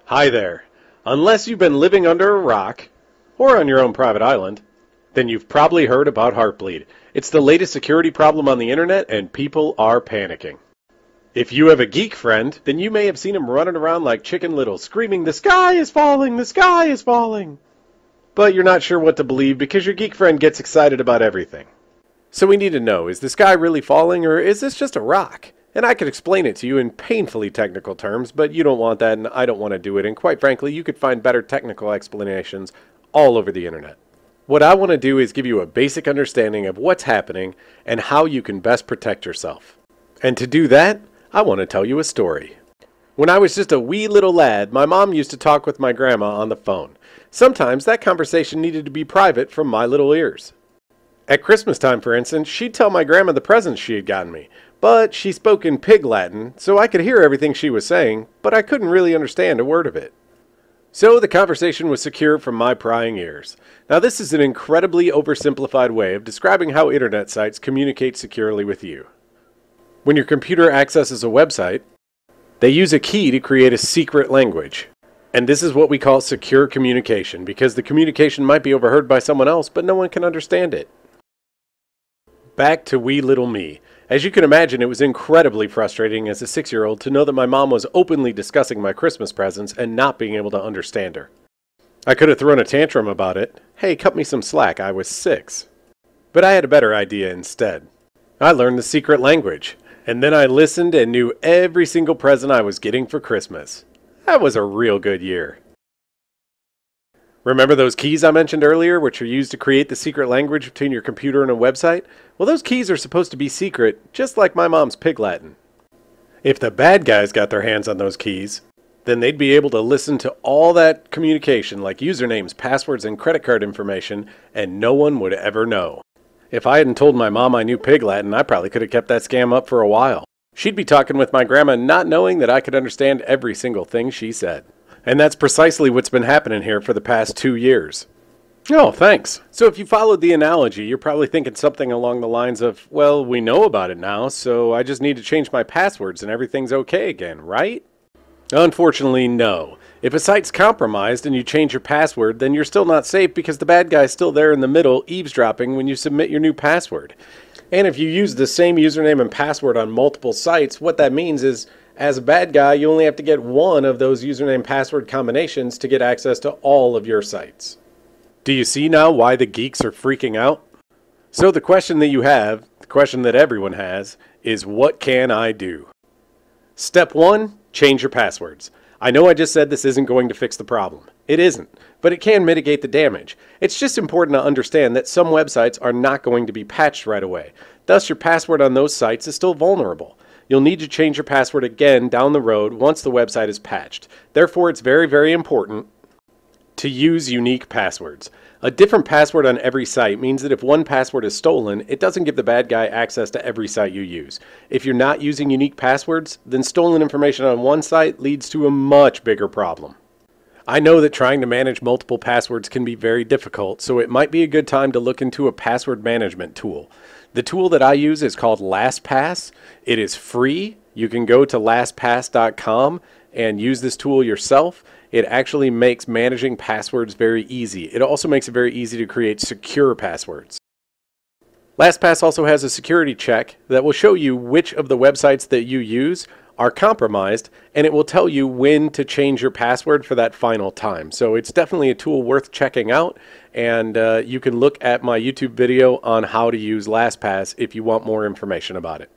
Hi there. Unless you've been living under a rock, or on your own private island, then you've probably heard about Heartbleed. It's the latest security problem on the internet, and people are panicking. If you have a geek friend, then you may have seen him running around like Chicken Little, screaming, "The sky is falling! The sky is falling!" But you're not sure what to believe because your geek friend gets excited about everything. So we need to know, is the sky really falling, or is this just a rock? And I could explain it to you in painfully technical terms, but you don't want that and I don't want to do it. And quite frankly, you could find better technical explanations all over the internet. What I want to do is give you a basic understanding of what's happening and how you can best protect yourself. And to do that, I want to tell you a story. When I was just a wee little lad, my mom used to talk with my grandma on the phone. Sometimes that conversation needed to be private from my little ears. At Christmas time, for instance, she'd tell my grandma the presents she had gotten me, but she spoke in pig Latin, so I could hear everything she was saying, but I couldn't really understand a word of it. So the conversation was secure from my prying ears. Now this is an incredibly oversimplified way of describing how internet sites communicate securely with you. When your computer accesses a website, they use a key to create a secret language. And this is what we call secure communication, because the communication might be overheard by someone else, but no one can understand it. Back to wee little me. As you can imagine, it was incredibly frustrating as a 6-year-old to know that my mom was openly discussing my Christmas presents and not being able to understand her. I could have thrown a tantrum about it. Hey, cut me some slack, I was 6. But I had a better idea instead. I learned the secret language, and then I listened and knew every single present I was getting for Christmas. That was a real good year. Remember those keys I mentioned earlier, which are used to create the secret language between your computer and a website? Well, those keys are supposed to be secret, just like my mom's pig Latin. If the bad guys got their hands on those keys, then they'd be able to listen to all that communication, like usernames, passwords, and credit card information, and no one would ever know. If I hadn't told my mom I knew pig Latin, I probably could have kept that scam up for a while. She'd be talking with my grandma not knowing that I could understand every single thing she said. And that's precisely what's been happening here for the past 2 years. Oh, thanks. So if you followed the analogy, you're probably thinking something along the lines of, well, we know about it now, so I just need to change my passwords and everything's okay again, right? Unfortunately, no. If a site's compromised and you change your password, then you're still not safe because the bad guy's still there in the middle eavesdropping when you submit your new password. And if you use the same username and password on multiple sites, what that means is, as a bad guy, you only have to get one of those username password combinations to get access to all of your sites. Do you see now why the geeks are freaking out? So the question that you have, the question that everyone has, is what can I do? Step 1, change your passwords. I know I just said this isn't going to fix the problem. It isn't, but it can mitigate the damage. It's just important to understand that some websites are not going to be patched right away. Thus, your password on those sites is still vulnerable. You'll need to change your password again down the road once the website is patched. Therefore, it's very, very important to use unique passwords. A different password on every site means that if one password is stolen, it doesn't give the bad guy access to every site you use. If you're not using unique passwords, then stolen information on one site leads to a much bigger problem. I know that trying to manage multiple passwords can be very difficult, so it might be a good time to look into a password management tool. The tool that I use is called LastPass. It is free. You can go to lastpass.com and use this tool yourself. It actually makes managing passwords very easy. It also makes it very easy to create secure passwords. LastPass also has a security check that will show you which of the websites that you use are compromised, and it will tell you when to change your password for that final time. So it's definitely a tool worth checking out, and you can look at my YouTube video on how to use LastPass if you want more information about it.